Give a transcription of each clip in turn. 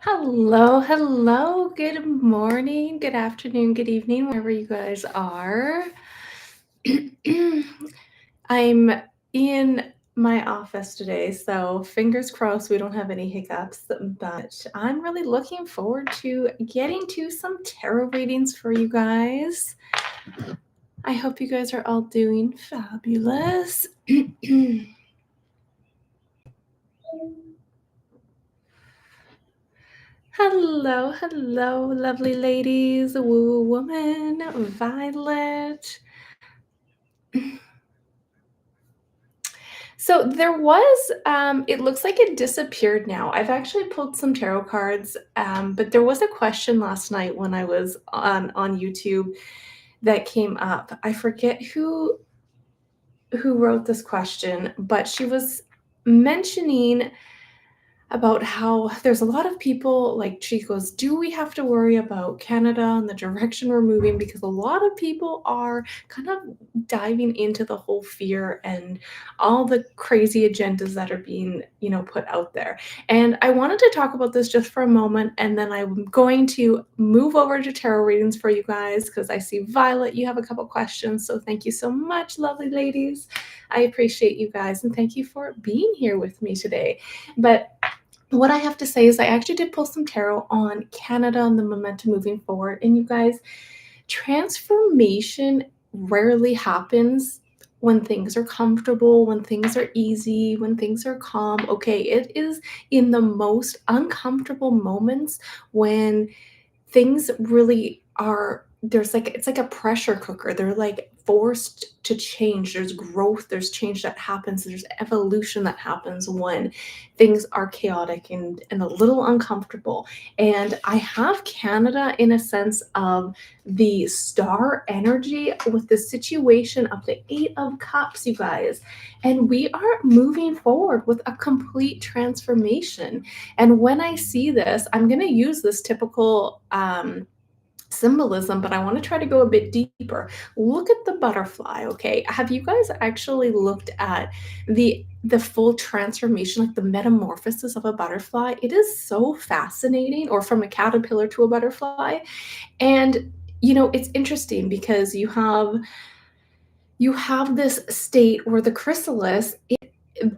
Hello, hello. Good morning, good afternoon, good evening, wherever you guys are. I'm in my office today, so fingers crossed we don't have any hiccups, but I'm really looking forward to getting to some tarot readings for you guys. I hope you guys are all doing fabulous. Hello, hello, lovely ladies, woo woman, Violet. So there was, it looks like it disappeared now. I've actually pulled some tarot cards, but there was a question last night when I was on YouTube that came up. I forget who wrote this question, but she was mentioning about how there's a lot of people like she goes, do we have to worry about Canada and the direction we're moving? Because a lot of people are kind of diving into the whole fear and all the crazy agendas that are being, put out there. And I wanted to talk about this just for a moment, and then I'm going to move over to tarot readings for you guys because I see Violet, you have a couple questions. So thank you so much, lovely ladies. I appreciate you guys and thank you for being here with me today. But what I have to say is I actually did pull some tarot on Canada and the momentum moving forward. And you guys, transformation rarely happens when things are comfortable, when things are easy, when things are calm. Okay, it is in the most uncomfortable moments when things really are there's like it's like a pressure cooker. They're like forced to change. There's growth, there's change that happens, there's evolution that happens when things are chaotic and a little uncomfortable. And I have Canada in a sense of the star energy with the situation of the Eight of Cups, you guys. And we are moving forward with a complete transformation. And when I see this, I'm going to use this typical symbolism, but I want to try to go a bit deeper. Look at the butterfly, okay? Have you guys actually looked at the full transformation, like the metamorphosis of a butterfly? It is so fascinating, or from a caterpillar to a butterfly. And it's interesting because you have this state where the chrysalis,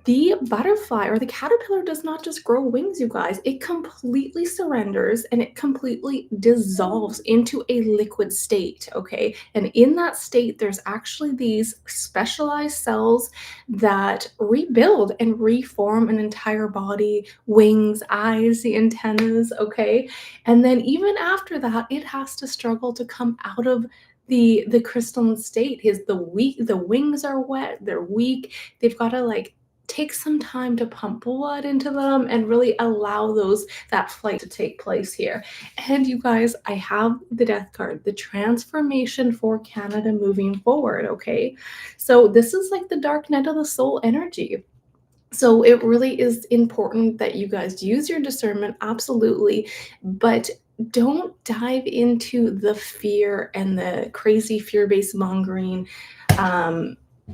the butterfly or the caterpillar does not just grow wings, you guys. It completely surrenders and it completely dissolves into a liquid state, okay? And in that state, there's actually these specialized cells that rebuild and reform an entire body, wings, eyes, the antennas, okay? And then even after that, it has to struggle to come out of the crystalline state. The wings are wet, they're weak, they've got to like take some time to pump blood into them and really allow that flight to take place here. And you guys, I have the death card, the transformation for Canada moving forward, okay? So this is like the dark night of the soul energy. So it really is important that you guys use your discernment, absolutely, but don't dive into the fear and the crazy fear-based mongering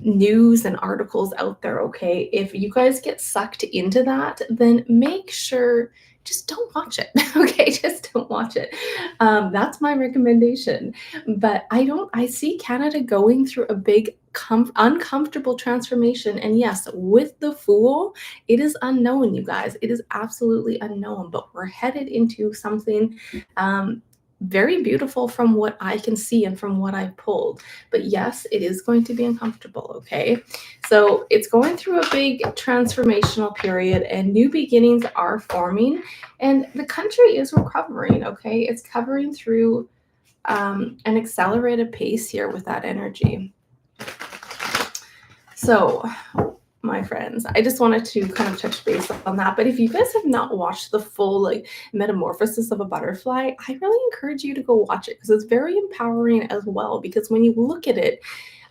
news and articles out there, okay? If you guys get sucked into that, then make sure just don't watch it, okay? Just don't watch it. That's my recommendation. But I see Canada going through a big uncomfortable transformation. And yes, with the Fool, it is unknown, you guys. It is absolutely unknown, but we're headed into something very beautiful from what I can see and from what I've pulled. But yes, it is going to be uncomfortable, okay? So it's going through a big transformational period and new beginnings are forming and the country is recovering, okay? It's covering through an accelerated pace here with that energy. So, my friends, I just wanted to kind of touch base on that. But if you guys have not watched the full like metamorphosis of a butterfly, I really encourage you to go watch it because it's very empowering as well. Because when you look at it,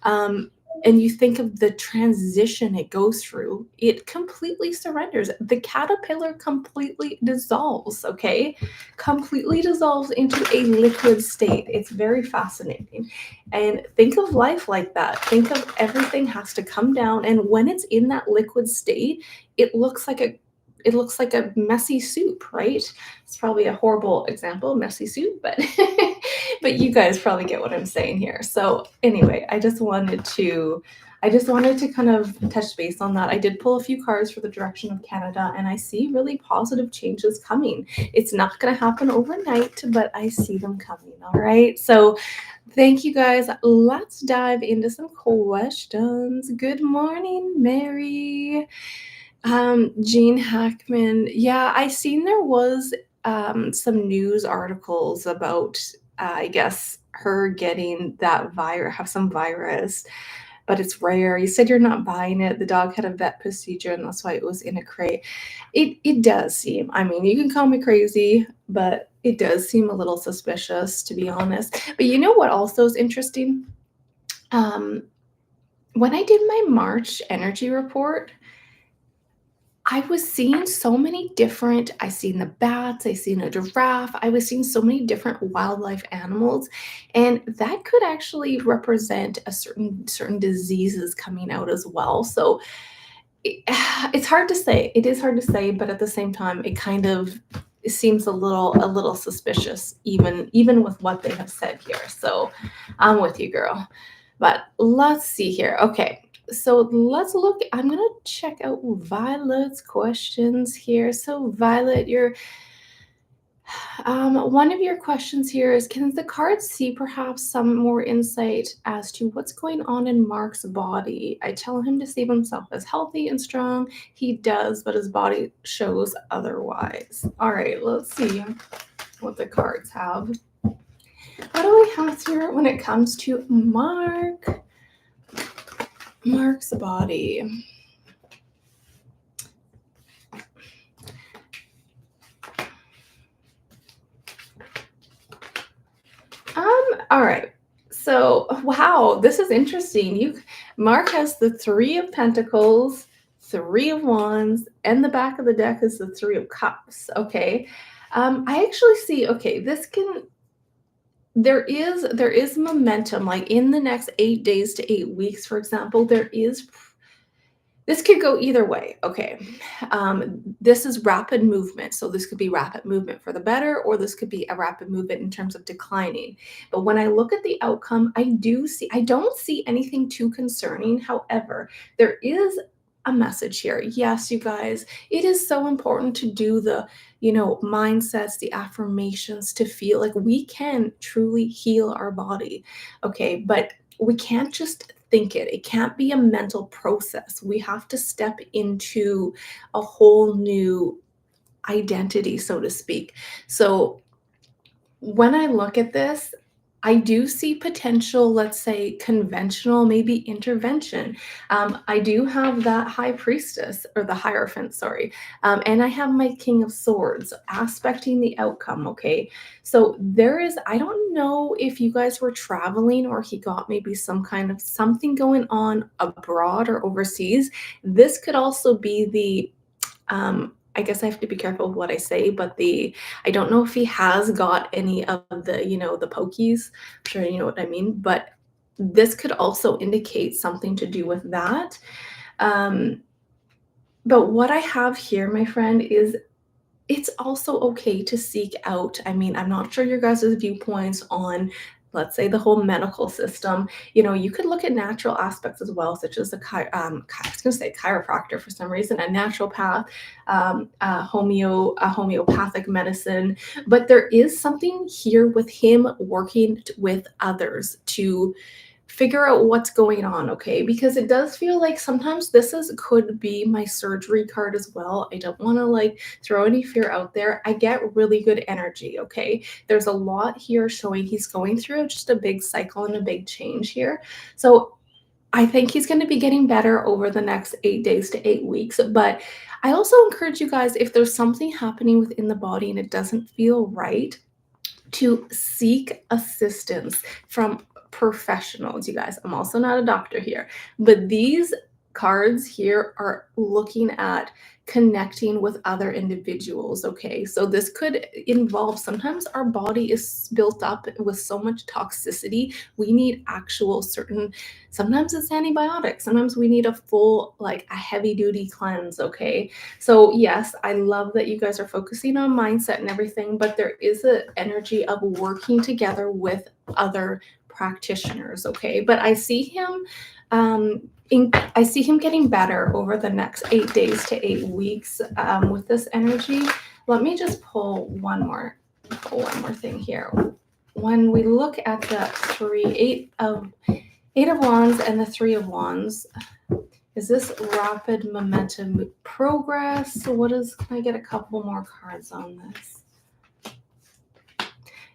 um, and you think of the transition it goes through, it completely surrenders. The caterpillar completely dissolves, okay? Completely dissolves into a liquid state. It's very fascinating. And think of life like that. Think of everything has to come down. And when it's in that liquid state, it looks like it looks like a messy soup, right? It's probably a horrible example, messy soup, but but you guys probably get what I'm saying here. So anyway, I just wanted to kind of touch base on that. I did pull a few cards for the direction of Canada, and I see really positive changes coming. It's not going to happen overnight, but I see them coming. All right. So thank you guys. Let's dive into some questions. Good morning, Mary. Gene Hackman. Yeah, I seen there was some news articles about, I guess, her getting that virus, have some virus, but it's rare. You said you're not buying it. The dog had a vet procedure, and that's why it was in a crate. It does seem. I mean, you can call me crazy, but it does seem a little suspicious, to be honest. But you know what also is interesting? Um, when I did my March energy report, I was seeing so many different. I seen the bats, I seen a giraffe, I was seeing so many different wildlife animals, and that could actually represent a certain diseases coming out as well. So it, it's hard to say. It is hard to say, but at the same time, it kind of seems a little suspicious, even with what they have said here. So I'm with you, girl. But let's see here. Okay, so let's look. I'm gonna check out Violet's questions here. So Violet, one of your questions here is, can the cards see perhaps some more insight as to what's going on in Mark's body? I tell him to see himself as healthy and strong. He does, but his body shows otherwise. All right, let's see what the cards have. What do we have here when it comes to Mark's body? All right. So, wow, this is interesting. Mark has the Three of Pentacles, Three of Wands, and the back of the deck is the Three of Cups. Okay. I actually see, okay, there is momentum, like in the next 8 days to 8 weeks, for example, this could go either way. Okay. This is rapid movement. So this could be rapid movement for the better, or this could be a rapid movement in terms of declining. But when I look at the outcome, I don't see anything too concerning. However, there is a message here. Yes, you guys, it is so important to do the, mindsets, the affirmations, to feel like we can truly heal our body. Okay. But we can't just think it. It can't be a mental process. We have to step into a whole new identity, so to speak. So when I look at this, I do see potential, let's say conventional, maybe intervention. I do have that high priestess, or the Hierophant, sorry. And I have my King of Swords aspecting the outcome. Okay. So I don't know if you guys were traveling or he got maybe some kind of something going on abroad or overseas. This could also be I guess I have to be careful with what I say, but I don't know if he has got any of the pokies. I'm sure you know what I mean, but this could also indicate something to do with that. Um, but what I have here, my friend, is it's also okay to seek out. I mean, I'm not sure your guys' viewpoints on, let's say, the whole medical system. You could look at natural aspects as well, such as I was going to say chiropractor for some reason, a naturopath, a homeopathic medicine. But there is something here with him working with others to figure out what's going on, okay? Because it does feel like sometimes could be my surgery card as well. I don't want to throw any fear out there. I get really good energy, okay? There's a lot here showing he's going through just a big cycle and a big change here. So I think he's going to be getting better over the next 8 days to 8 weeks. But I also encourage you guys, if there's something happening within the body and it doesn't feel right, to seek assistance from professionals. You guys, I'm also not a doctor here, but these cards here are looking at connecting with other individuals. Okay, so this could involve, sometimes our body is built up with so much toxicity, we need actual certain, sometimes it's antibiotics, sometimes we need a full, like a heavy duty cleanse. Okay, so yes, I love that you guys are focusing on mindset and everything, but there is an energy of working together with other practitioners. Okay, but I see him I see him getting better over the next 8 days to 8 weeks with this energy. Let me just pull one more thing here. When we look at the eight of wands and the 3 of wands, is this rapid momentum progress? What is? Can I get a couple more cards on this?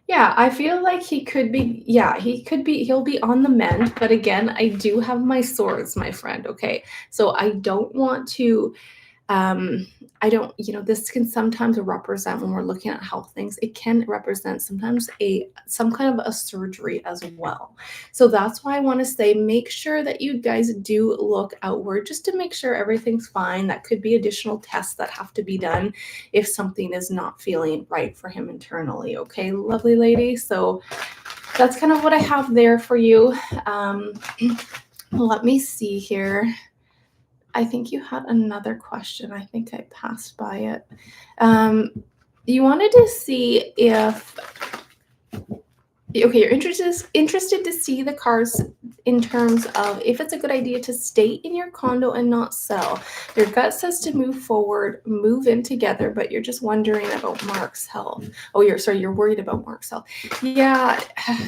Yeah, I feel like he could be, yeah, he'll be on the mend. But again, I do have my swords, my friend. Okay. So I don't want to um I don't, this can sometimes represent, when we're looking at health things, it can represent sometimes a some kind of a surgery as well. So that's why I want to say, make sure that you guys do look outward just to make sure everything's fine. That could be additional tests that have to be done if something is not feeling right for him internally. Okay, lovely lady. So that's kind of what I have there for you. um Let me see here. I think you had another question. I think I passed by it. Um, you wanted to see if, okay, you're interested to see the cards in terms of if it's a good idea to stay in your condo and not sell. Your gut says to move forward, move in together, but you're just wondering about Mark's health. Oh, you're worried about Mark's health. Yeah,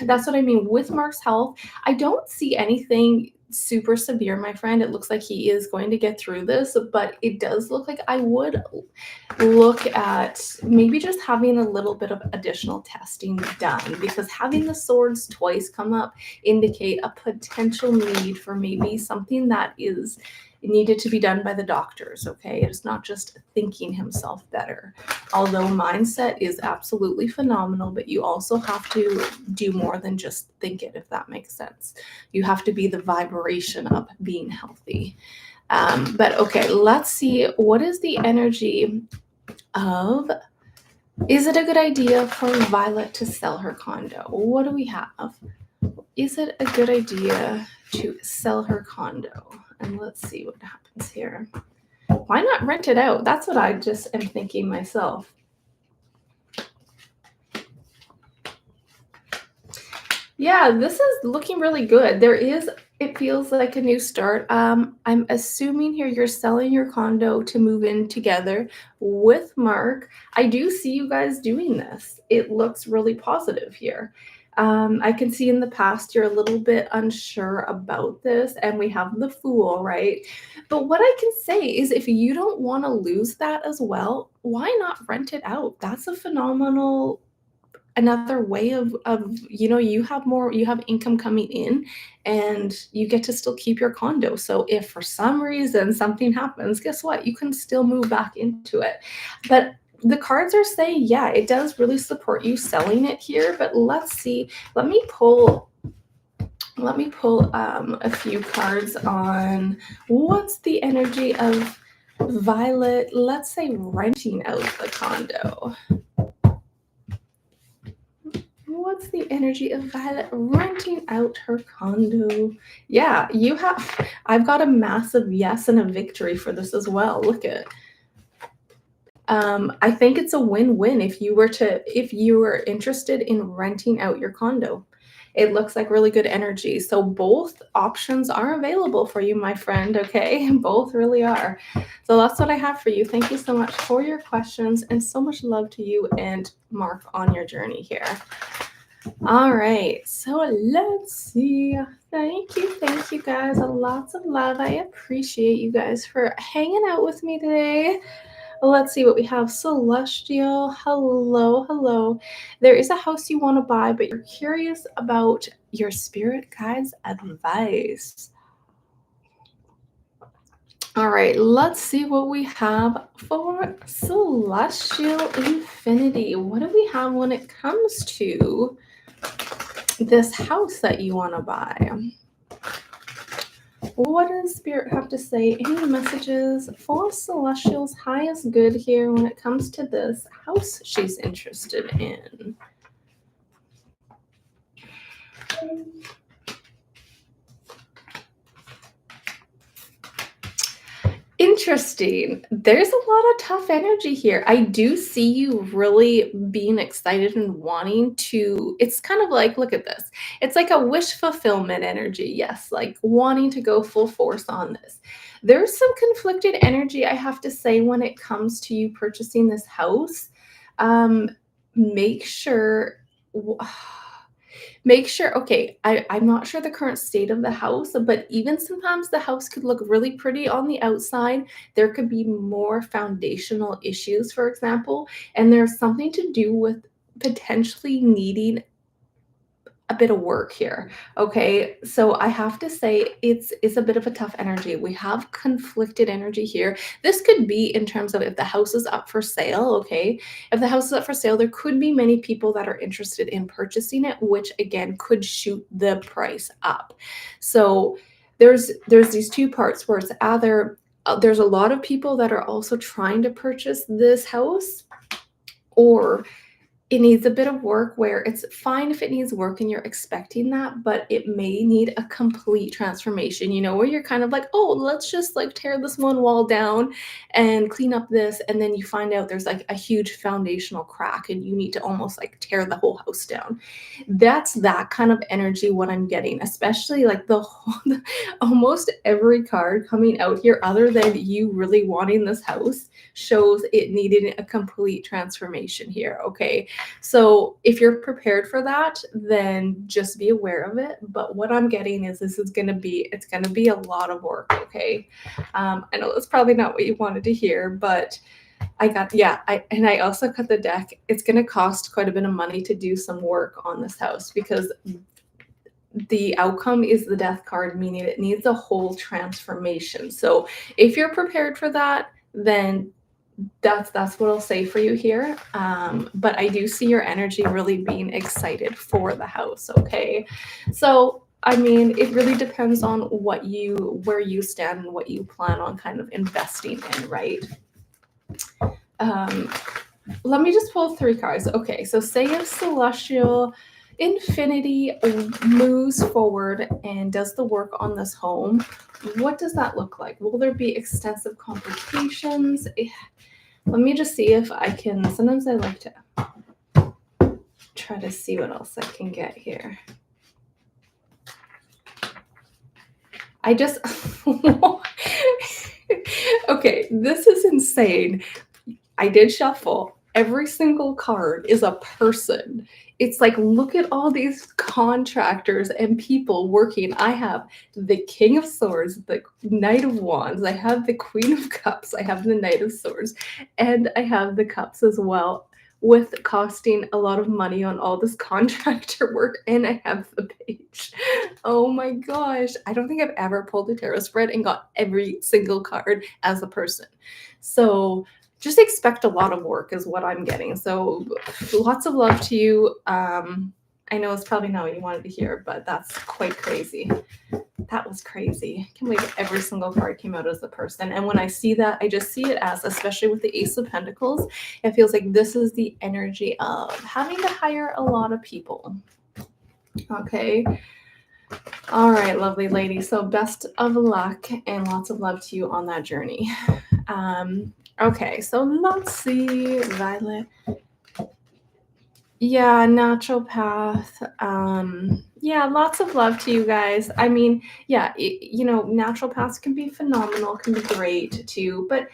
that's what I mean. With Mark's health, I don't see anything super severe, my friend. It looks like he is going to get through this, but it does look like I would look at maybe just having a little bit of additional testing done, because having the swords twice come up indicate a potential need for maybe something that is needed to be done by the doctors. Okay, it's not just thinking himself better, although mindset is absolutely phenomenal, but you also have to do more than just think it, if that makes sense. You have to be the vibration of being healthy. But okay, let's see, what is the energy of, is it a good idea for Violet to sell her condo? What do we have? Is it a good idea to sell her condo? And let's see what happens here. Why not rent it out? That's what I just am thinking myself. Yeah, this is looking really good. It feels like a new start. I'm assuming here you're selling your condo to move in together with Mark. I do see you guys doing this. It looks really positive here. I can see in the past you're a little bit unsure about this, and we have the Fool, right? But what I can say is, if you don't want to lose that as well, why not rent it out? That's a phenomenal, another way of, you have income coming in, and you get to still keep your condo. So if for some reason something happens, guess what, you can still move back into it. But the cards are saying, yeah, it does really support you selling it here. But let's see, let me pull a few cards on what's the energy of Violet, let's say, renting out the condo. What's the energy of Violet renting out her condo? Yeah, I've got a massive yes and a victory for this as well. Look at, I think it's a win-win if you were interested in renting out your condo. It looks like really good energy. So both options are available for you, my friend. Okay, both really are. So that's what I have for you. Thank you so much for your questions, and so much love to you and Mark on your journey here. All right, so let's see. Thank you guys. Lots of love. I appreciate you guys for hanging out with me today. Let's see what we have. Celestial, hello. There is a house you want to buy, but you're curious about your spirit guides' advice. All right, let's see what we have for Celestial Infinity. What do we have when it comes to this house that you want to buy? What does Spirit have to say? Any messages for Celestial's highest good here when it comes to this house she's interested in? Interesting. There's a lot of tough energy here. I do see you really being excited and wanting to. It's kind of like, look at this. It's like a wish fulfillment energy. Yes, like wanting to go full force on this. There's some conflicted energy, I have to say, when it comes to you purchasing this house. Um, make sure. Make sure, okay, I'm not sure the current state of the house, but even sometimes the house could look really pretty on the outside. There could be more foundational issues, for example, and there's something to do with potentially needing a bit of work here. Okay. So I have to say it's a bit of a tough energy. We have conflicted energy here. This could be in terms of if the house is up for sale, okay? If the house is up for sale, there could be many people that are interested in purchasing it, which again could shoot the price up. So there's these two parts where it's either there's a lot of people that are also trying to purchase this house, or it needs a bit of work where it's fine if it needs work and you're expecting that, but it may need a complete transformation, where you're kind of like, oh, let's just like tear this one wall down and clean up this. And then you find out there's like a huge foundational crack and you need to almost like tear the whole house down. That's that kind of energy, what I'm getting, especially like the whole, almost every card coming out here, other than you really wanting this house, shows it needed a complete transformation here. Okay. So if you're prepared for that, then just be aware of it. But what I'm getting is this is it's going to be a lot of work. Okay. I know that's probably not what you wanted to hear, but I also cut the deck. It's going to cost quite a bit of money to do some work on this house because the outcome is the death card, meaning it needs a whole transformation. So if you're prepared for that, then that's what I'll say for you here. But I do see your energy really being excited for the house. Okay. So I mean, it really depends on where you stand and what you plan on kind of investing in, right? Um, Let me just pull three cards. Okay, so say if Celestial Infinity moves forward and does the work on this home, what does that look like? Will there be extensive complications? Let me just see if I can. Sometimes I like to try to see what else I can get here. I just. Okay, this is insane. I did shuffle. Every single card is a person. It's like, look at all these contractors and people working. I have the King of Swords, the Knight of Wands, I have the Queen of Cups, I have the Knight of Swords, and I have the Cups as well, with costing a lot of money on all this contractor work, and I have the Page. Oh my gosh. I don't think I've ever pulled a tarot spread and got every single card as a person. So just expect a lot of work is what I'm getting. So lots of love to you. I know it's probably not what you wanted to hear, but that's quite crazy. That was crazy. I can't believe every single card came out as a person. And when I see that, I just see it as, especially with the Ace of Pentacles, it feels like this is the energy of having to hire a lot of people. Okay. All right, lovely lady. So best of luck and lots of love to you on that journey. Okay, so let's see, Violet. Yeah, naturopath. Yeah, lots of love to you guys. I mean, yeah, naturopaths can be phenomenal, can be great too, but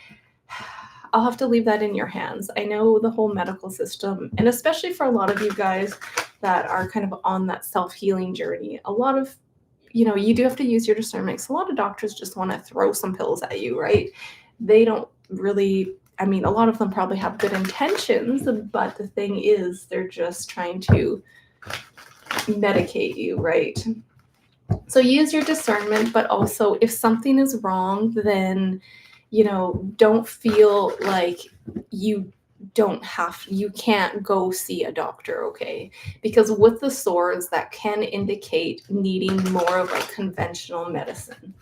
I'll have to leave that in your hands. I know the whole medical system, and especially for a lot of you guys that are kind of on that self-healing journey, a lot of, you do have to use your discernment. So a lot of doctors just want to throw some pills at you, right? They don't really, I mean, a lot of them probably have good intentions, but the thing is, they're just trying to medicate you, right? So use your discernment, but also if something is wrong, then, don't feel like you can't go see a doctor, okay? Because with the swords, that can indicate needing more of a conventional medicine.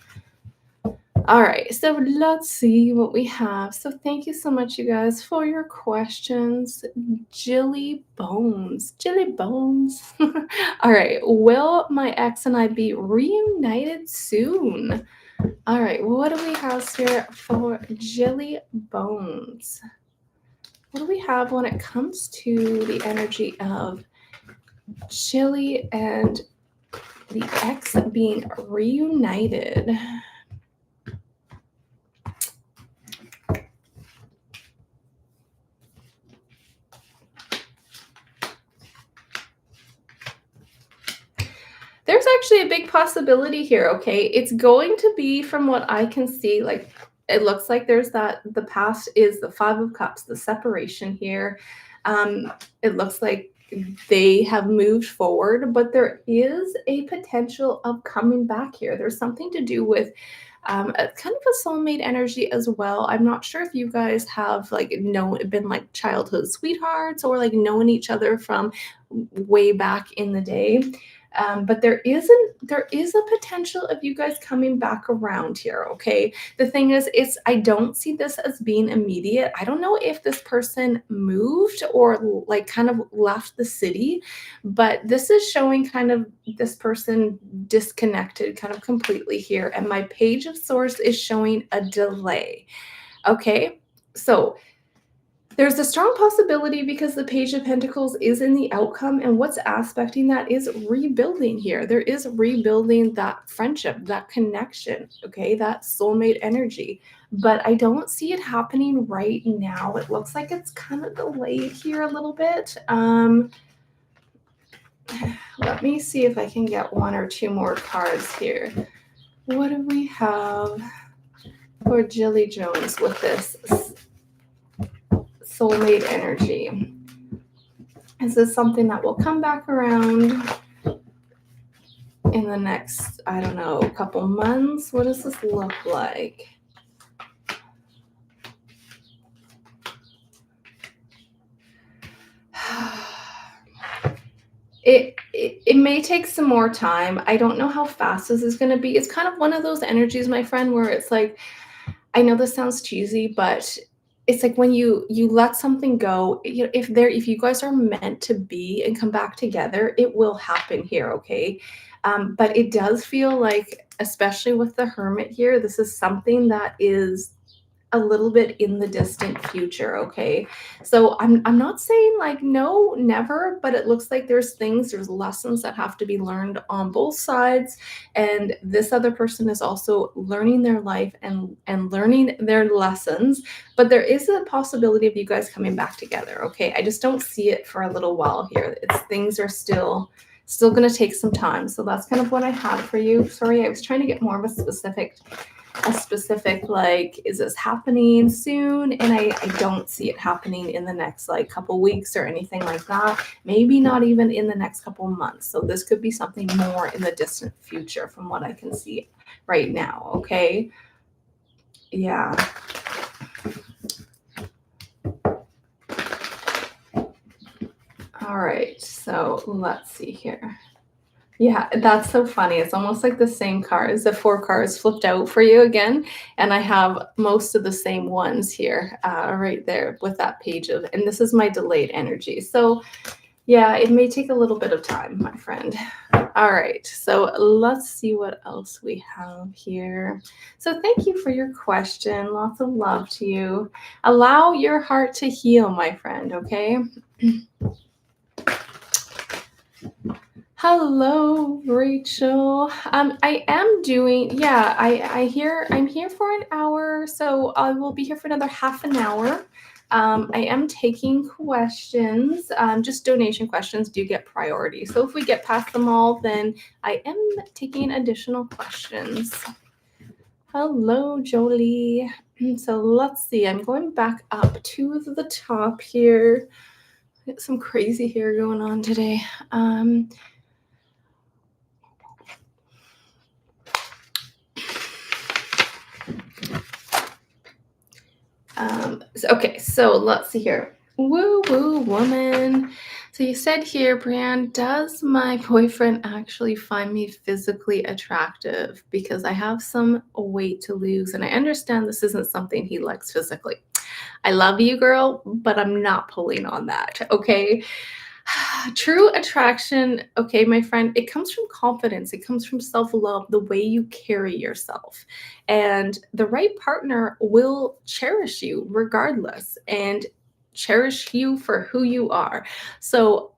All right, so let's see what we have. So thank you so much, you guys, for your questions. Jilly Bones. Jilly Bones. All right, will my ex and I be reunited soon? All right, what do we have here for Jilly Bones? What do we have when it comes to the energy of Jilly and the ex being reunited? There's actually a big possibility here, okay? It's going to be from what I can see, like, it looks like there's that the past is the 5 of Cups, the separation here. It looks like they have moved forward, but there is a potential of coming back here. There's something to do with a kind of a soulmate energy as well. I'm not sure if you guys have like been like childhood sweethearts or like known each other from way back in the day. But there is a potential of you guys coming back around here. Okay. The thing is, it's I don't see this as being immediate. I don't know if this person moved or like kind of left the city, but this is showing kind of this person disconnected kind of completely here. And my page of source is showing a delay. Okay. So there's a strong possibility because the Page of Pentacles is in the outcome, and what's aspecting that is rebuilding here. There is rebuilding that friendship, that connection, okay, that soulmate energy. But I don't see it happening right now. It looks like it's kind of delayed here a little bit. Let me see if I can get one or two more cards here. What do we have for Jilly Jones with this soulmate energy? Is this something that will come back around in the next, I don't know, couple months? What does this look like? It may take some more time. I don't know how fast this is going to be. It's kind of one of those energies, my friend, where it's like, I know this sounds cheesy, but it's like when you let something go, you know, if you guys are meant to be and come back together, it will happen here, okay? But it does feel like, especially with the Hermit here, this is something that is a little bit in the distant future, okay? So I'm not saying like no, never, but it looks like there's lessons that have to be learned on both sides, and this other person is also learning their life and learning their lessons, but there is a possibility of you guys coming back together, okay? I just don't see it for a little while here. It's things are still going to take some time. So that's kind of what I had for you. Sorry, I was trying to get more of a specific like, is this happening soon? And I don't see it happening in the next like couple weeks or anything like that, maybe not even in the next couple months. So this could be something more in the distant future from what I can see right now. Okay, yeah. All right, so let's see here. Yeah, that's so funny. It's almost like the same cards, the 4 cards flipped out for you again, and I have most of the same ones here, right there with that page of, and this is my delayed energy. So yeah, it may take a little bit of time, my friend. All right, so let's see what else we have here. So thank you for your question. Lots of love to you. Allow your heart to heal, my friend, okay? Hello, Rachel. I am doing, yeah, I'm here for an hour, so I will be here for another half an hour. I am taking questions. Just donation questions do get priority. So if we get past them all, then I am taking additional questions. Hello, Jolie. So let's see. I'm going back up to the top here. Got some crazy hair going on today. Okay, so let's see here. Woo woo woman. So you said here, Breanne, does my boyfriend actually find me physically attractive? Because I have some weight to lose, and I understand this isn't something he likes physically. I love you, girl, but I'm not pulling on that, okay? True attraction, okay, my friend, it comes from confidence. It comes from self love, the way you carry yourself. And the right partner will cherish you regardless and cherish you for who you are. So,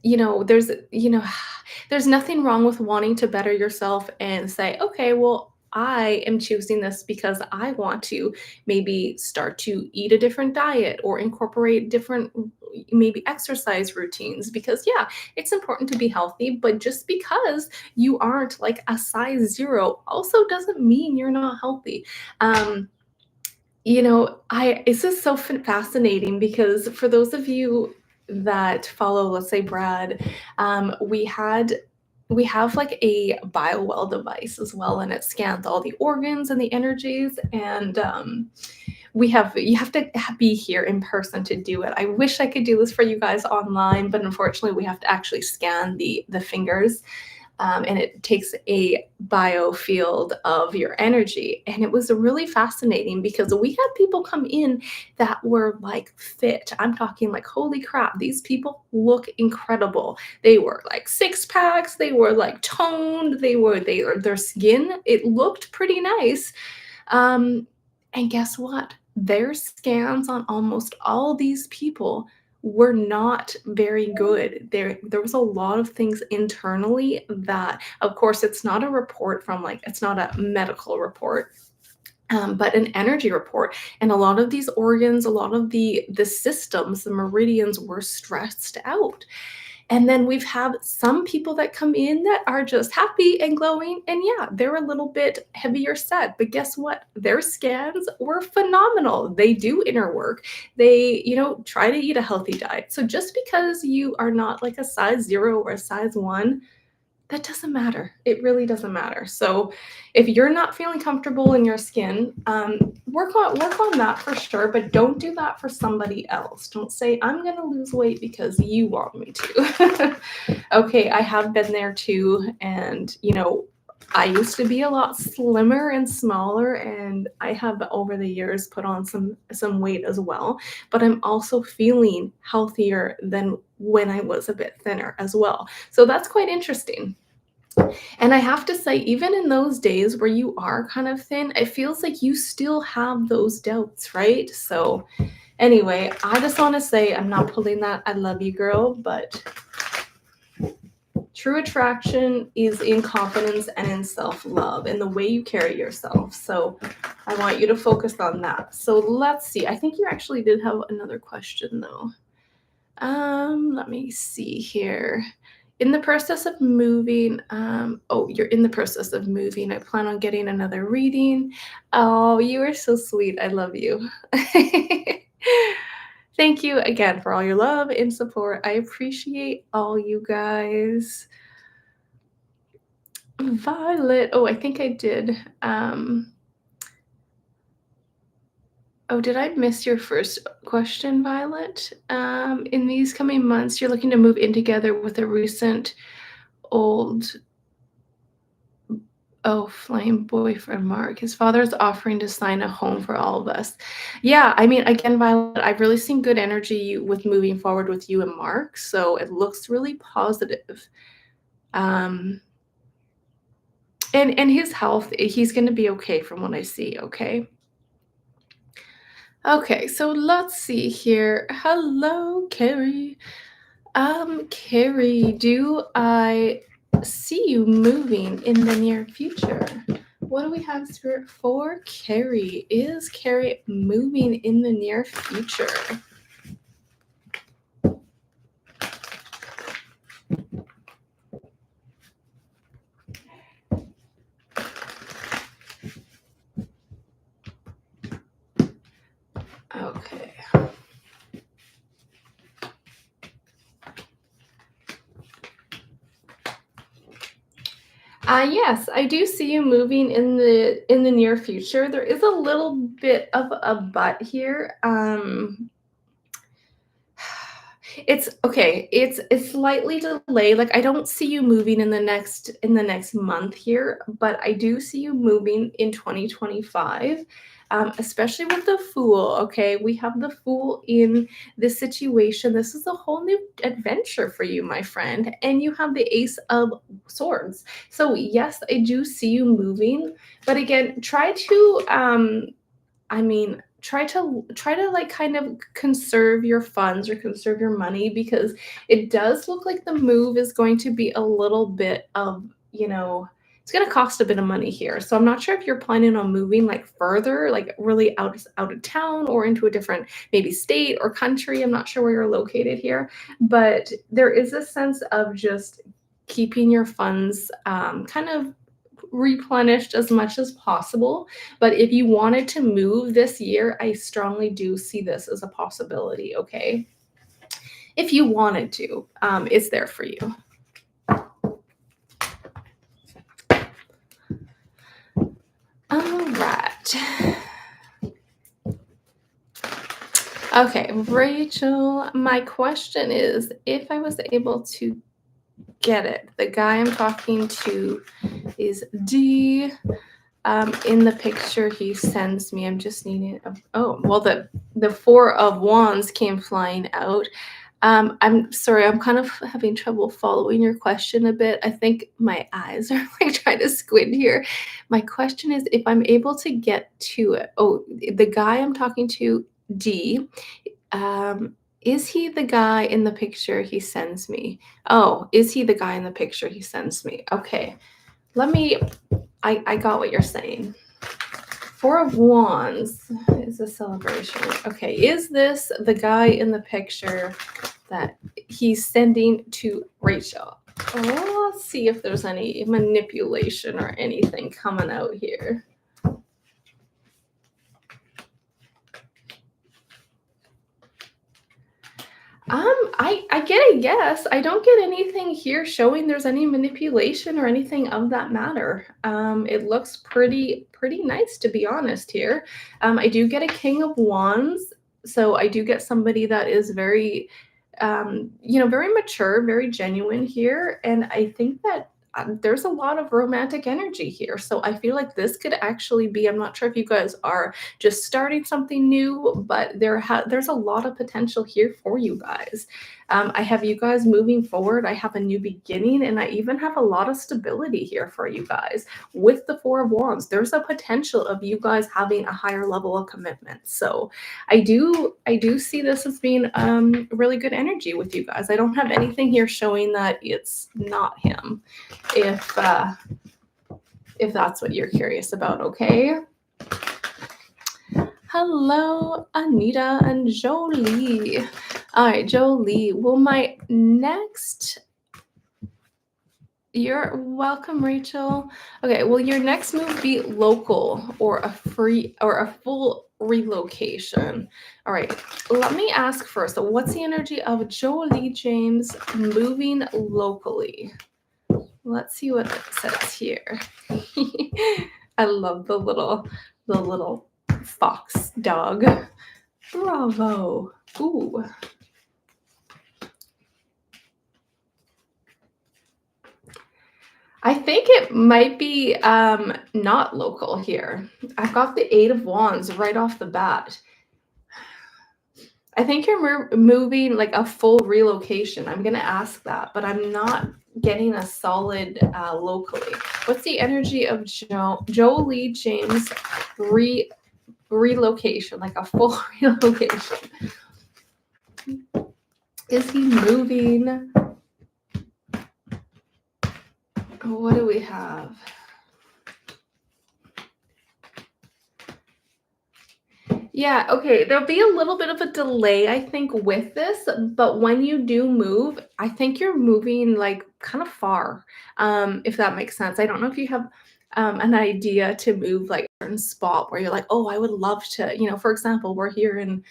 there's nothing wrong with wanting to better yourself and say, okay, well, I am choosing this because I want to maybe start to eat a different diet or incorporate different maybe exercise routines because yeah, it's important to be healthy, but just because you aren't like a size 0 also doesn't mean you're not healthy. Um I it's just so fascinating because for those of you that follow, let's say Brad, we have like a biowell device as well, and it scans all the organs and the energies. And we have you have to be here in person to do it. I wish I could do this for you guys online, but unfortunately, we have to actually scan the fingers, and it takes a biofield of your energy. And it was really fascinating because we had people come in that were like fit. I'm talking like, holy crap, these people look incredible. They were like six packs, they were like toned, their skin, it looked pretty nice. Um, and guess what? Their scans on almost all these people were not very good. There was a lot of things internally that, of course, it's not a report from like it's not a medical report, but an energy report. And a lot of these organs, a lot of the systems, the meridians were stressed out. And then we've had some people that come in that are just happy and glowing. And yeah, they're a little bit heavier set, but guess what? Their scans were phenomenal. They do inner work. They, try to eat a healthy diet. So just because you are not like a size 0 or a size 1, that doesn't matter. It really doesn't matter. So if you're not feeling comfortable in your skin, work on that for sure. But don't do that for somebody else. Don't say I'm gonna lose weight because you want me to. Okay, I have been there too, and I used to be a lot slimmer and smaller, and I have over the years put on some weight as well, but I'm also feeling healthier than when I was a bit thinner as well. So that's quite interesting. And I have to say, even in those days where you are kind of thin, it feels like you still have those doubts, right? So, anyway, I just want to say I'm not pulling that. I love you, girl, but true attraction is in confidence and in self love and the way you carry yourself. So, I want you to focus on that. So, let's see. I think you actually did have another question, though. Let me see here. In the process of moving, oh, you're in the process of moving. I plan on getting another reading. Oh, you are so sweet. I love you. Thank you again for all your love and support. I appreciate all you guys. Violet. Oh, I think I did. Oh, did I miss your first question, Violet? In these coming months, you're looking to move in together with a recent old flame boyfriend, Mark. His father is offering to sign a home for all of us. Yeah, I mean, again, Violet, I've really seen good energy with moving forward with you and Mark, so it looks really positive. Um, and his health, he's going to be okay from what I see. Okay. Okay, so let's see here. Hello, Carrie. Carrie, do I see you moving in the near future? What do we have, Spirit, for Carrie? Is Carrie moving in the near future? Okay. Yes, I do see you moving in the near future. There is a little bit of a but here. It's okay, it's slightly delayed, like, I don't see you moving in the next month here, but I do see you moving in 2025, especially with the Fool, okay? We have the Fool in this situation. This is a whole new adventure for you, my friend, and you have the Ace of Swords. So, yes, I do see you moving, but again, try to like kind of conserve your funds or conserve your money because it does look like the move is going to be a little bit of, it's going to cost a bit of money here. So I'm not sure if you're planning on moving like further, like really out of town or into a different maybe state or country. I'm not sure where you're located here, but there is a sense of just keeping your funds kind of replenished as much as possible. But if you wanted to move this year, I strongly do see this as a possibility, okay? If you wanted to, it's there for you. All right. Okay, Rachel, my question is if I was able to get it, the guy I'm talking to is D. In the picture he sends me, I'm just needing. Oh, well, the Four of Wands came flying out. I'm sorry, I'm kind of having trouble following your question a bit. I think my eyes are like trying to squint here. My question is if I'm able to get to it. Oh, the guy I'm talking to, D. Is he the guy in the picture he sends me? Oh, is he the guy in the picture he sends me? Okay. Let me I got what you're saying. Four of Wands is a celebration. Okay, is this the guy in the picture that he's sending to Rachel? Oh, let's see if there's any manipulation or anything coming out here. I get a yes. I don't get anything here showing there's any manipulation or anything of that matter. It looks pretty nice to be honest here. I do get a King of Wands, so I do get somebody that is very, very mature, very genuine here, and I think that. There's a lot of romantic energy here. So I feel like this could actually be, I'm not sure if you guys are just starting something new, but there's a lot of potential here for you guys. I have you guys moving forward. I have a new beginning, and I even have a lot of stability here for you guys. With the Four of Wands, there's a potential of you guys having a higher level of commitment. So I do see this as being really good energy with you guys. I don't have anything here showing that it's not him. If that's what you're curious about, okay? Hello, Anita and Jolie. All right, Jolie. Well, you're welcome, Rachel. Okay, will your next move be local or a full relocation? All right, let me ask first. So what's the energy of Jolie James moving locally? Let's see what it says here. I love the little fox dog. Bravo. Ooh. I think it might be not local here. I've got the Eight of Wands right off the bat. I think you're moving like a full relocation. I'm going to ask that, but I'm not getting a solid locally. What's the energy of Jolie James relocation, like a full relocation? Is he moving? What do we have? Yeah, okay. There'll be a little bit of a delay, I think, with this, but when you do move, I think you're moving like kind of far, if that makes sense. I don't know if you have an idea to move like a certain spot where you're like, oh, I would love to, for example, we're here in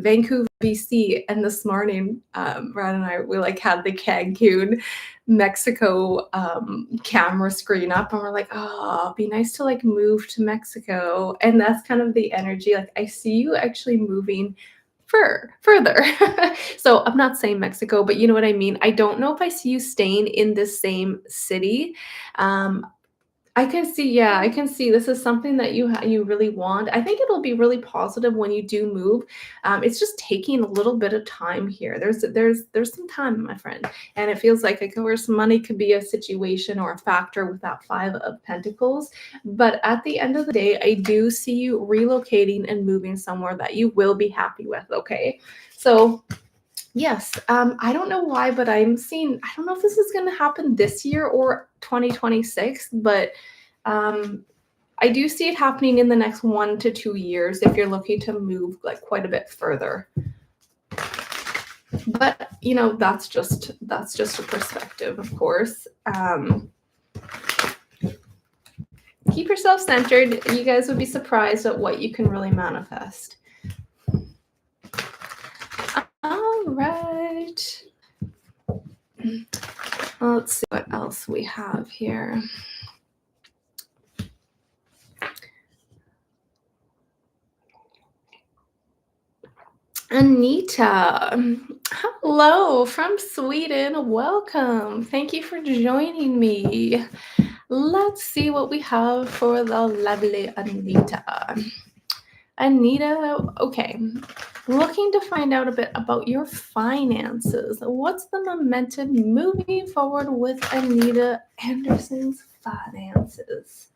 Vancouver, BC, and this morning, Brad and I we like had the Cancun, Mexico camera screen up, and we're like, oh, it'd be nice to like move to Mexico, and that's kind of the energy. Like I see you actually moving further. So I'm not saying Mexico, but you know what I mean. I don't know if I see you staying in the same city. Um, I can see, yeah, I can see this is something that you really want. I think it'll be really positive when you do move. It's just taking a little bit of time here. There's some time, my friend, and it feels like, of course, money could be a situation or a factor with that Five of Pentacles. But at the end of the day, I do see you relocating and moving somewhere that you will be happy with. Okay, so yes, I don't know why, but I'm seeing, I don't know if this is going to happen this year or 2026, but um, I do see it happening in the next 1 to 2 years if you're looking to move like quite a bit further. But that's just a perspective, of course. Keep yourself centered. You guys would be surprised at what you can really manifest. All right. Let's see what else we have here. Anita, hello from Sweden. Welcome. Thank you for joining me. Let's see what we have for the lovely Anita. Anita, okay. Looking to find out a bit about your finances. What's the momentum moving forward with Anita Anderson's finances?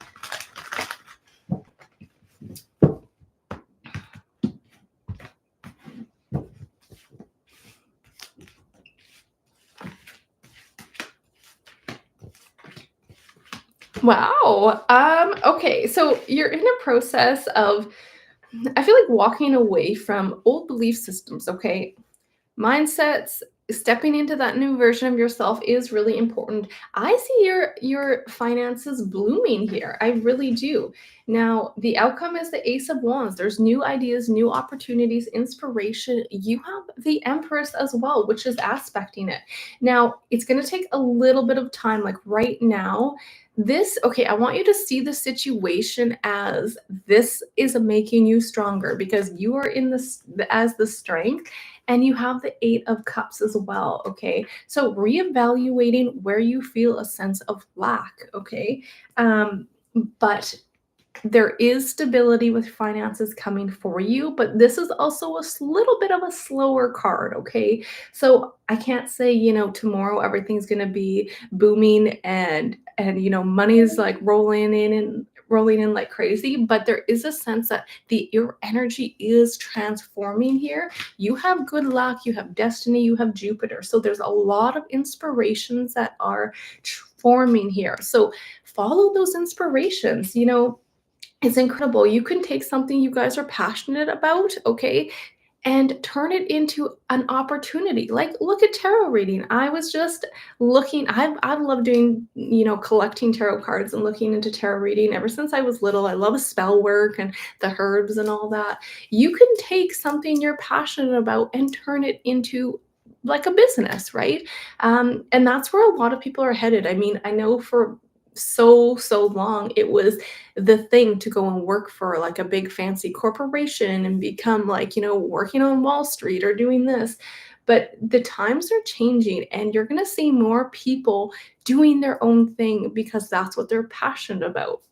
Wow. Okay, so you're in a process of, I feel like, walking away from old belief systems, okay? Mindsets, stepping into that new version of yourself is really important. I see your finances blooming here. I really do. Now, the outcome is the Ace of Wands. There's new ideas, new opportunities, inspiration. You have the Empress as well, which is aspecting it. Now, it's going to take a little bit of time, like right now. Okay, I want you to see the situation as this is making you stronger because you are in this as the strength, and you have the Eight of Cups as well. Okay, so reevaluating where you feel a sense of lack. Okay, but there is stability with finances coming for you, but this is also little bit of a slower card. Okay, so I can't say, tomorrow everything's going to be booming and money is like rolling in like crazy, but there is a sense that your energy is transforming here. You have good luck, you have destiny, you have Jupiter, so there's a lot of inspirations that are forming here. So follow those inspirations. It's incredible. You can take something you guys are passionate about, okay, and turn it into an opportunity. Like, look at tarot reading. I was just looking, I've loved doing, collecting tarot cards and looking into tarot reading ever since I was little. I love spell work and the herbs and all that. You can take something you're passionate about and turn it into like a business, right? And that's where a lot of people are headed. I mean, I know for so long it was the thing to go and work for like a big fancy corporation and become like, working on Wall Street or doing this. But the times are changing and you're going to see more people doing their own thing because that's what they're passionate about.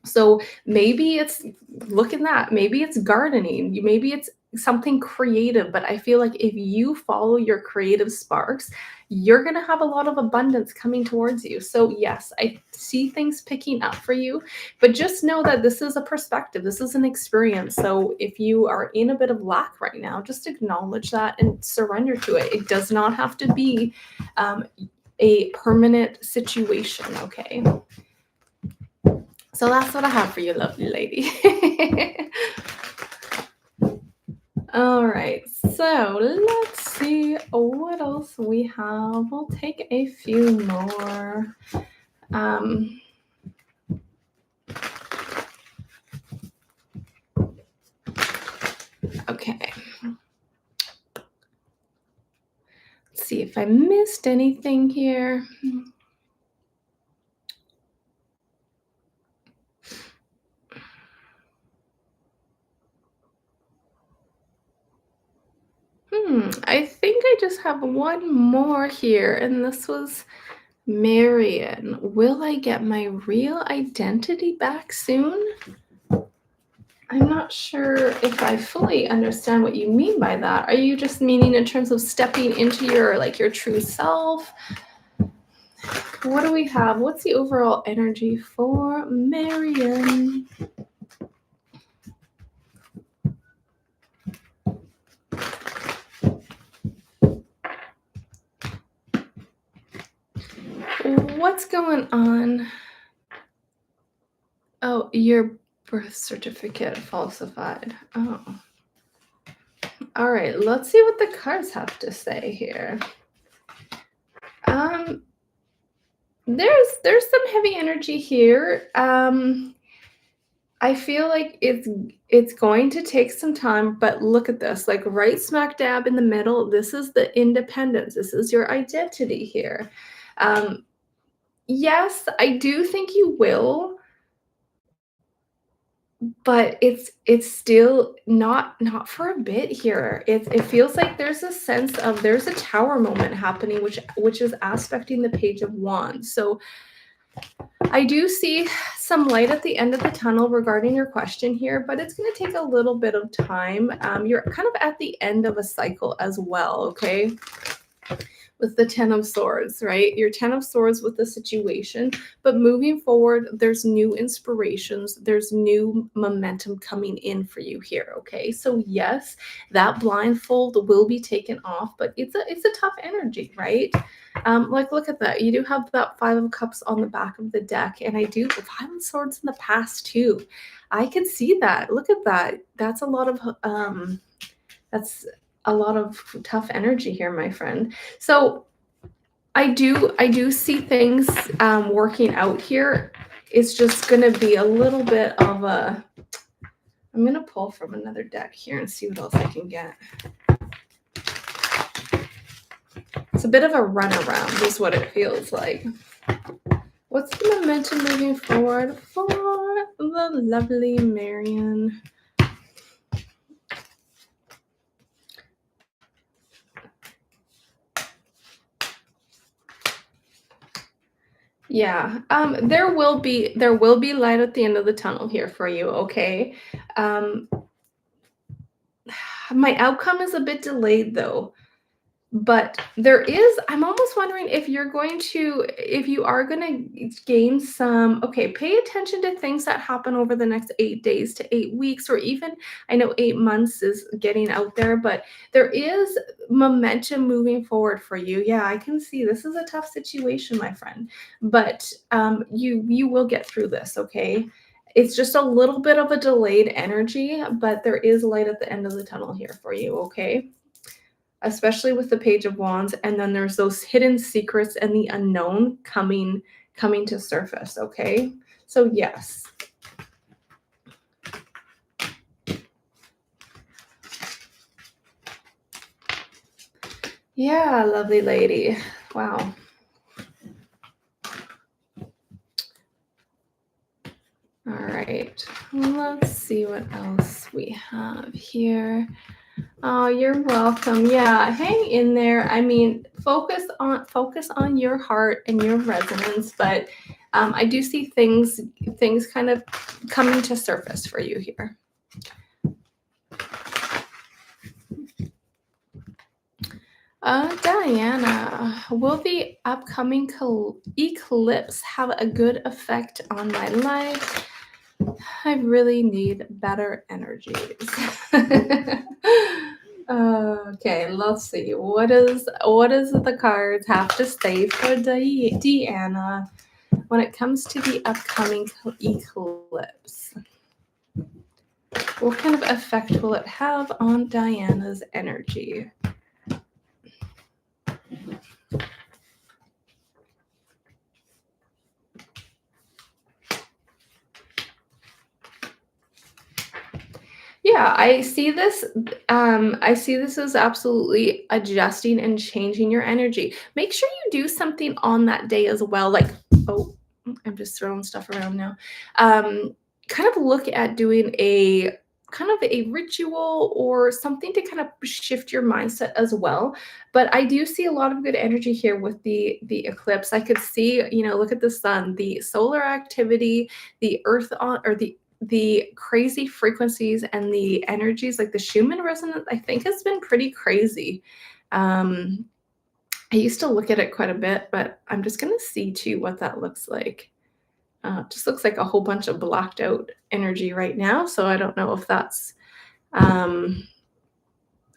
So maybe it's, look at that. Maybe it's gardening. Maybe it's something creative. But I feel like if you follow your creative sparks, you're going to have a lot of abundance coming towards you. So yes, I see things picking up for you, but just know that this is a perspective. This is an experience. So if you are in a bit of lack right now, just acknowledge that and surrender to it. It does not have to be a permanent situation. Okay. So that's what I have for you, lovely lady. All right, so let's see what else we have. We'll take a few more. Okay. Let's see if I missed anything here. I think I just have one more here, and this was Marion. Will I get my real identity back soon? I'm not sure if I fully understand what you mean by that. Are you just meaning in terms of stepping into your like your true self? What do we have? What's the overall energy for Marion? What's going on? Oh, your birth certificate falsified. Oh. All right, let's see what the cards have to say here. Um, there's some heavy energy here. I feel like it's going to take some time, but look at this, like right smack dab in the middle. This is the independence. This is your identity here. Um, yes, I do think you will, but it's still not for a bit here. It feels like there's a sense of there's a tower moment happening, which is aspecting the Page of Wands. So I do see some light at the end of the tunnel regarding your question here, but it's going to take a little bit of time. You're kind of at the end of a cycle as well, okay? With the Ten of Swords, right? Your Ten of Swords with the situation, but moving forward, there's new inspirations, there's new momentum coming in for you here, okay? So yes, that blindfold will be taken off, but it's a tough energy, right? Like look at that. You do have that Five of Cups on the back of the deck, and I do Five of Swords in the past too. I can see that. Look at that. That's a lot of that's a lot of tough energy here, my friend. So I do see things working out here. It's just gonna be a little bit of a. I'm gonna pull from another deck here and see what else I can get. It's a bit of a runaround, is what it feels like. What's the momentum moving forward for the lovely Marion? Yeah, there will be light at the end of the tunnel here for you, okay? Um, my outcome is a bit delayed though. But I'm almost wondering if if you are going to gain some, okay, pay attention to things that happen over the next 8 days to 8 weeks, or even, I know 8 months is getting out there, but there is momentum moving forward for you. Yeah, I can see this is a tough situation, my friend, but you will get through this, okay? It's just a little bit of a delayed energy, but there is light at the end of the tunnel here for you, okay? Especially with the Page of Wands, and then there's those hidden secrets and the unknown coming to surface, okay? So yes. Yeah, lovely lady. Wow. All right. Let's see what else we have here. Oh, you're welcome. Yeah, hang in there. I mean, focus on your heart and your resonance, but I do see things kind of coming to surface for you here. Diana, will the upcoming eclipse have a good effect on my life? I really need better energies. Okay, let's see. What does the cards have to say for Diana when it comes to the upcoming eclipse? What kind of effect will it have on Diana's energy? Yeah, I see this. I see this as absolutely adjusting and changing your energy. Make sure you do something on that day as well. Like, oh, I'm just throwing stuff around now. Kind of look at doing a kind of a ritual or something to kind of shift your mindset as well. But I do see a lot of good energy here with the eclipse. I could see, look at the sun, the solar activity, the earth on or the crazy frequencies and the energies like the Schumann resonance, I think has been pretty crazy. Um, I used to look at it quite a bit, but I'm just gonna see too what that looks like. Just looks like a whole bunch of blocked out energy right now. So I don't know if that's um,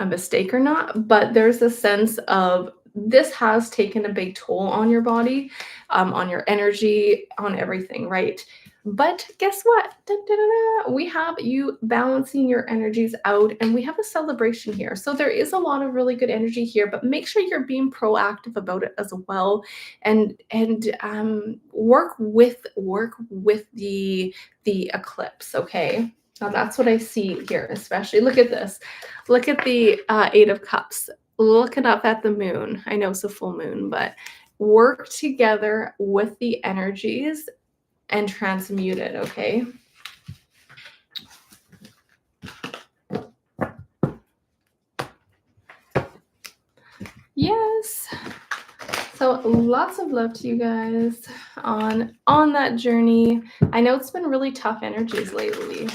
a mistake or not, but there's a sense of this has taken a big toll on your body, on your energy, on everything, right? But guess what? Da, da, da, da. We have you balancing your energies out, and we have a celebration here. So there is a lot of really good energy here, but make sure you're being proactive about it as well, and work with the eclipse. Okay, now that's what I see here, especially. Look at this. Look at the Eight of Cups. Looking up at the moon. I know it's a full moon, but work together with the energies and transmute it, okay? Yes. So lots of love to you guys on that journey. I know it's been really tough energies lately.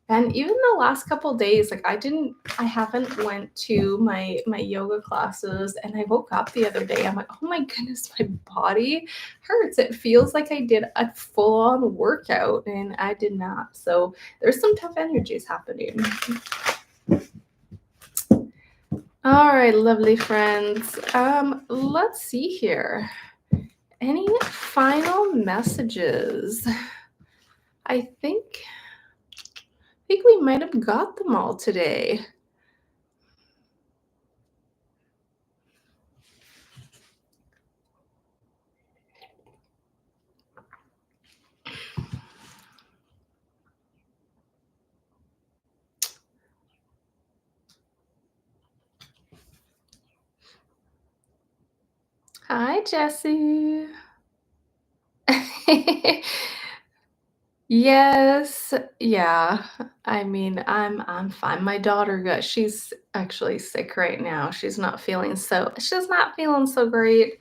And even the last couple days, like I haven't went to my yoga classes, and I woke up the other day. I'm like, oh my goodness, my body hurts. It feels like I did a full-on workout, and I did not. So there's some tough energies happening. All right, lovely friends. Let's see here. Any final messages? I think we might have got them all today. Hi, Jessie. Yes, yeah. I mean, I'm fine. My daughter she's actually sick right now. She's not feeling so great.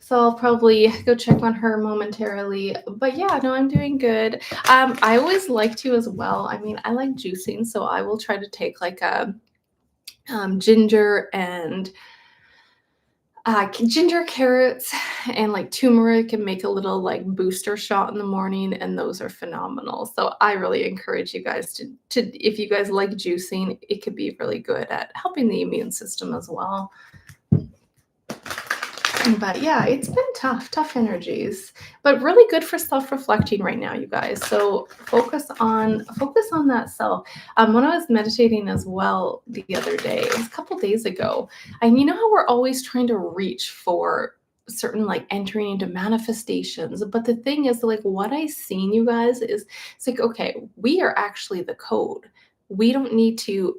So I'll probably go check on her momentarily. But yeah, no, I'm doing good. I always like to as well. I mean, I like juicing, so I will try to take like a ginger and ginger, carrots, and like turmeric, and make a little like booster shot in the morning, and those are phenomenal. So I really encourage you guys to if you guys like juicing, it could be really good at helping the immune system as well. But yeah, it's been tough energies, but really good for self-reflecting right now, you guys. So focus on that self. When I was meditating as well the other day, it was a couple days ago, and you know how we're always trying to reach for certain like entering into manifestations, but the thing is like what I seen, you guys, is it's like, okay, we are actually the code. We don't need to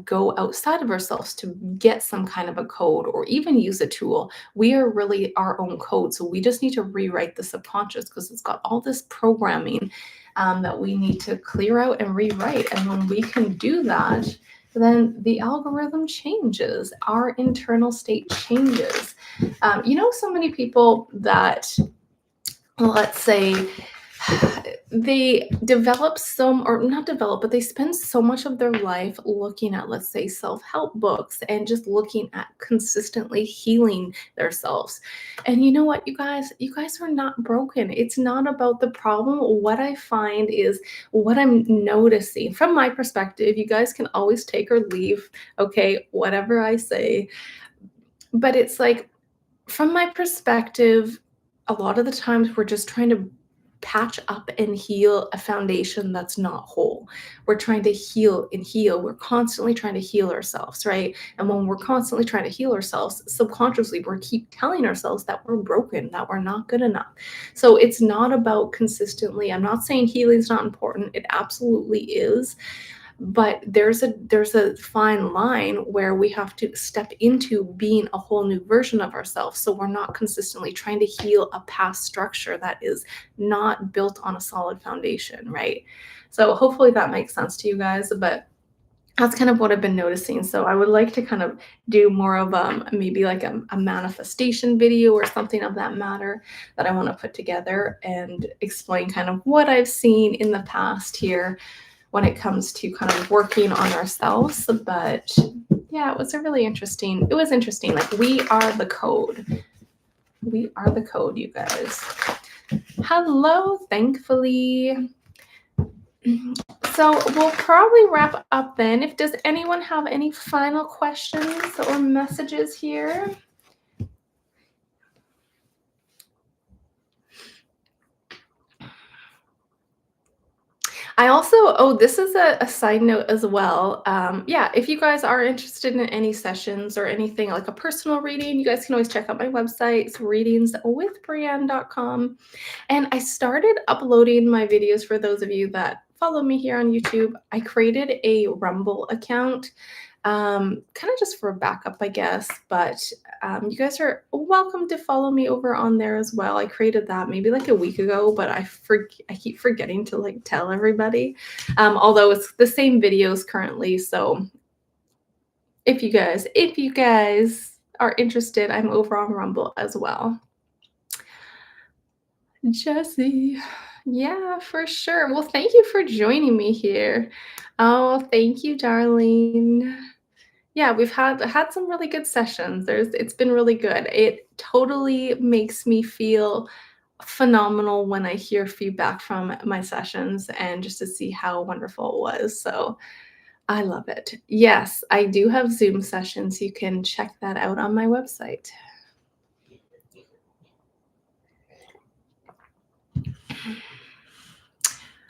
go outside of ourselves to get some kind of a code or even use a tool. We are really our own code. So we just need to rewrite the subconscious because it's got all this programming that we need to clear out and rewrite. And when we can do that, then the algorithm changes, our internal state changes. So many people that, let's say, they develop some, or not develop, but they spend so much of their life looking at, let's say, self-help books and just looking at consistently healing themselves. And you know what, you guys are not broken. It's not about the problem. What I find is what I'm noticing from my perspective, you guys can always take or leave, okay, whatever I say. But it's like, from my perspective, a lot of the times we're just trying to patch up and heal a foundation that's not whole. We're trying to heal and heal. We're constantly trying to heal ourselves, right? And when we're constantly trying to heal ourselves, subconsciously, we keep telling ourselves that we're broken, that we're not good enough. So it's not about consistently, I'm not saying healing is not important. It absolutely is. but there's a fine line where we have to step into being a whole new version of ourselves, so we're not consistently trying to heal a past structure that is not built on a solid foundation, right? So hopefully that makes sense to you guys, but that's kind of what I've been noticing. So I would like to kind of do more of maybe like a manifestation video or something of that matter that I want to put together and explain kind of what I've seen in the past here when it comes to kind of working on ourselves. But yeah, it was interesting. Like, we are the code. We are the code, you guys. Hello, thankfully. So we'll probably wrap up then. If does anyone have any final questions or messages here? I also, this is a side note as well. Yeah, if you guys are interested in any sessions or anything like a personal reading, you guys can always check out my website. It's readingswithbreanne.com. And I started uploading my videos for those of you that follow me here on YouTube. I created a Rumble account, kind of just for backup, I guess. But you guys are welcome to follow me over on there as well. I created that maybe like a week ago, but I keep forgetting to like tell everybody. Although it's the same videos currently. So if you guys are interested, I'm over on Rumble as well. Jesse. Yeah, for sure. Well, thank you for joining me here. Oh, thank you, darling. Yeah, we've had some really good sessions. It's been really good. It totally makes me feel phenomenal when I hear feedback from my sessions and just to see how wonderful it was. So I love it. Yes, I do have Zoom sessions. You can check that out on my website.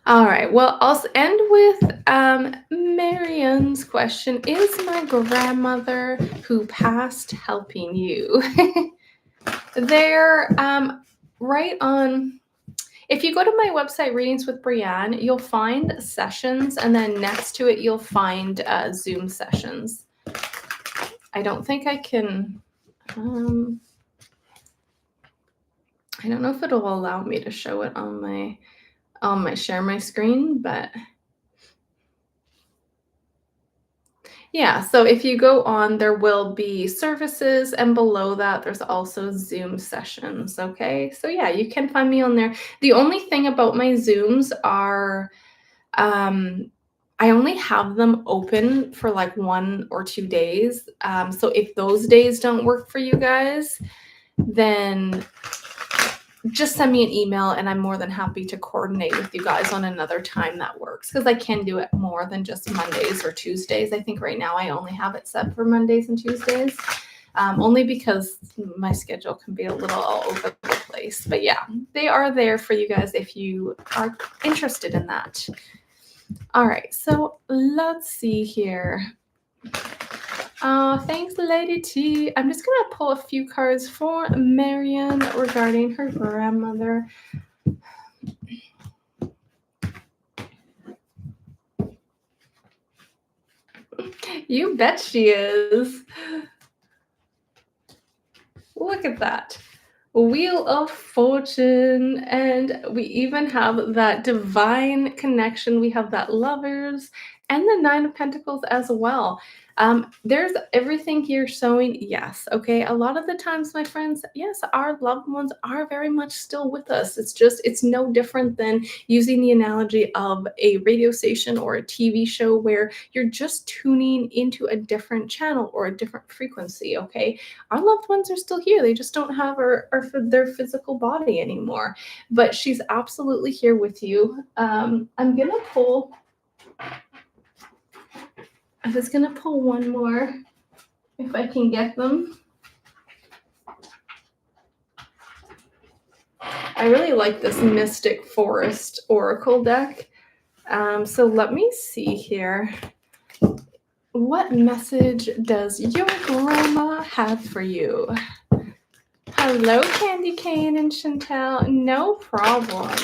All right. Well, I'll end with Marianne's question. Is my grandmother who passed helping you? They're right on. If you go to my website, Readings with Breanne, you'll find sessions, and then next to it, you'll find Zoom sessions. I don't think I can. I don't know if it'll allow me to show it on my share my screen, but yeah, so if you go on, there will be services, and below that, there's also Zoom sessions, okay? So yeah, you can find me on there. The only thing about my Zooms are, I only have them open for like 1 or 2 days. So if those days don't work for you guys, then just send me an email and I'm more than happy to coordinate with you guys on another time that works, because I can do it more than just Mondays or Tuesdays. I think right now I only have it set for Mondays and Tuesdays, only because my schedule can be a little all over the place. But yeah, they are there for you guys if you are interested in that. All right, so let's see here. Thanks, Lady T. I'm just gonna pull a few cards for Marianne regarding her grandmother. You bet she is. Look at that. Wheel of Fortune, and we even have that divine connection. We have that Lovers and the Nine of Pentacles as well. There's everything here showing yes. Okay, a lot of the times, my friends, yes, our loved ones are very much still with us. It's no different than using the analogy of a radio station or a TV show where you're just tuning into a different channel or a different frequency. Okay, our loved ones are still here. They just don't have their physical body anymore. But she's absolutely here with you. I'm gonna pull. I was gonna pull one more if I can get them. I really like this Mystic Forest Oracle deck. So let me see here. What message does your grandma have for you? Hello, Candy Cane and Chantel. No problem.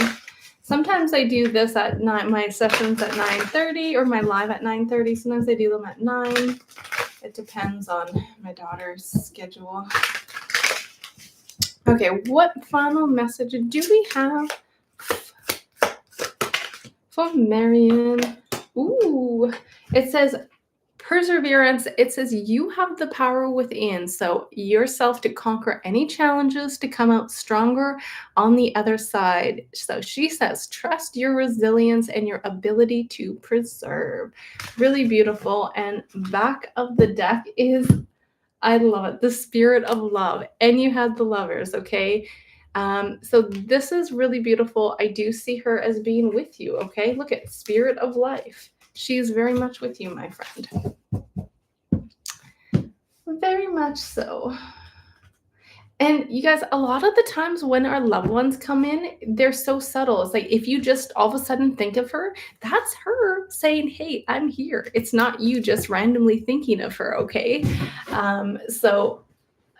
Sometimes I do this at night, my sessions at 9:30 or my live at 9:30. Sometimes I do them at 9. It depends on my daughter's schedule. Okay, what final message do we have from Marion? Ooh, it says perseverance. It says you have the power within, so yourself to conquer any challenges, to come out stronger on the other side. So she says trust your resilience and your ability to preserve. Really beautiful. And back of the deck is, I love it, the spirit of love. And you had the lovers, okay? So this is really beautiful. I do see her as being with you, okay? Look at spirit of life. She's very much with you, my friend. Very much so. And you guys, a lot of the times when our loved ones come in, they're so subtle. It's like if you just all of a sudden think of her, that's her saying, "Hey, I'm here." It's not you just randomly thinking of her, okay? So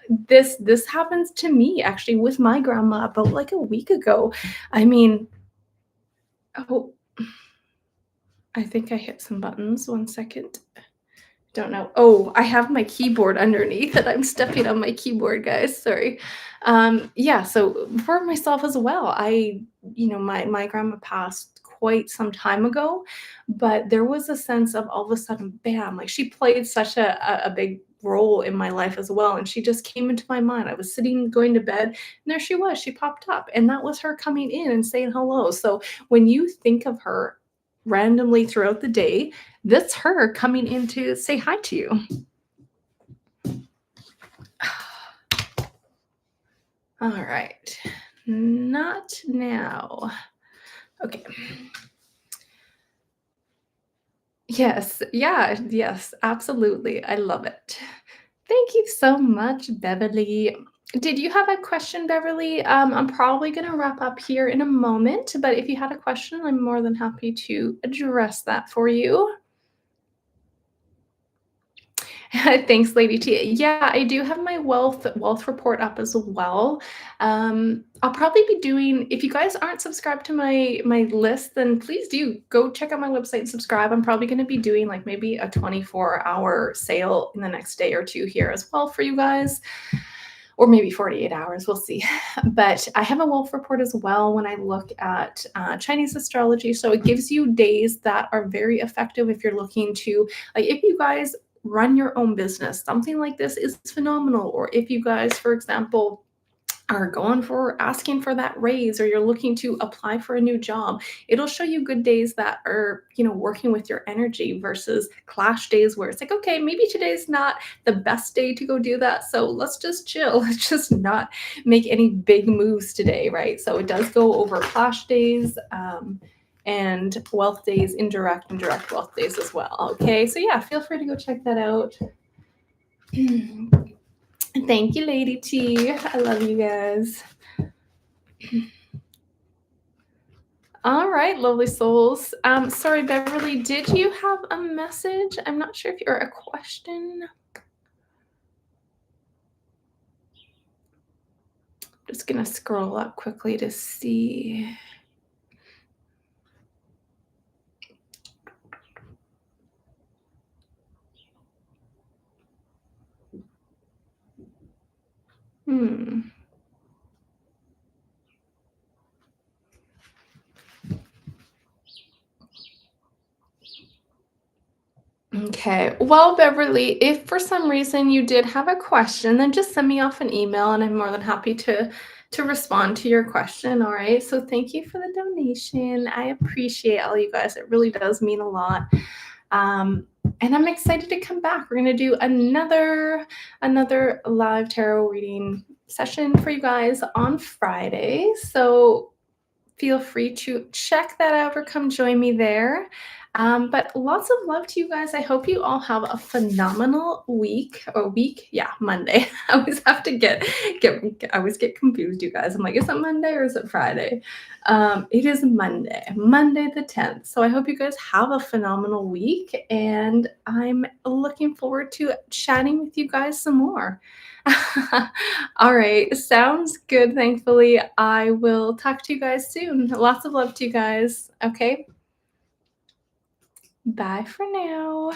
this happens to me actually with my grandma about like a week ago. I mean, oh, I think I hit some buttons. 1 second. Don't know. Oh, I have my keyboard underneath and I'm stepping on my keyboard, guys. Sorry. Yeah, so for myself as well, my grandma passed quite some time ago, but there was a sense of all of a sudden, bam, like she played such a big role in my life as well. And she just came into my mind. I was sitting going to bed, and there she was. She popped up, and that was her coming in and saying hello. So when you think of her randomly throughout the day, that's her coming in to say hi to you. All right. Not now. Okay. Yes. Yeah. Yes. Absolutely. I love it. Thank you so much, Beverly. Did you have a question, Beverly? I'm probably going to wrap up here in a moment, but if you had a question, I'm more than happy to address that for you. Thanks, Lady T. Yeah, I do have my wealth report up as well. I'll probably be doing. If you guys aren't subscribed to my list, then please do go check out my website and subscribe. I'm probably going to be doing like maybe a 24-hour sale in the next day or two here as well for you guys, or maybe 48 hours. We'll see. But I have a wealth report as well when I look at Chinese astrology. So it gives you days that are very effective if you're looking to, like, if you guys run your own business, something like this is phenomenal. Or if you guys, for example, are asking for that raise, or you're looking to apply for a new job, it'll show you good days that are, working with your energy versus clash days where it's like, okay, maybe today's not the best day to go do that. So let's just chill. Let's just not make any big moves today, right? So it does go over clash days, and wealth days, indirect wealth days as well. Okay, so yeah, feel free to go check that out. Thank you, Lady T. I love you guys. All right, lovely souls. Sorry, Beverly, did you have a message? I'm not sure if you're a question. Just gonna scroll up quickly to see. Okay. Well, Beverly, if for some reason you did have a question, then just send me off an email and I'm more than happy to respond to your question. All right. So thank you for the donation. I appreciate all you guys. It really does mean a lot. And I'm excited to come back. We're going to do another live tarot reading session for you guys on Friday. So feel free to check that out or come join me there. But lots of love to you guys. I hope you all have a phenomenal week. Yeah, Monday. I always have to I always get confused, you guys. I'm like, is it Monday or is it Friday? It is Monday the 10th. So I hope you guys have a phenomenal week, and I'm looking forward to chatting with you guys some more. All right, sounds good, thankfully. I will talk to you guys soon. Lots of love to you guys, okay? Bye for now.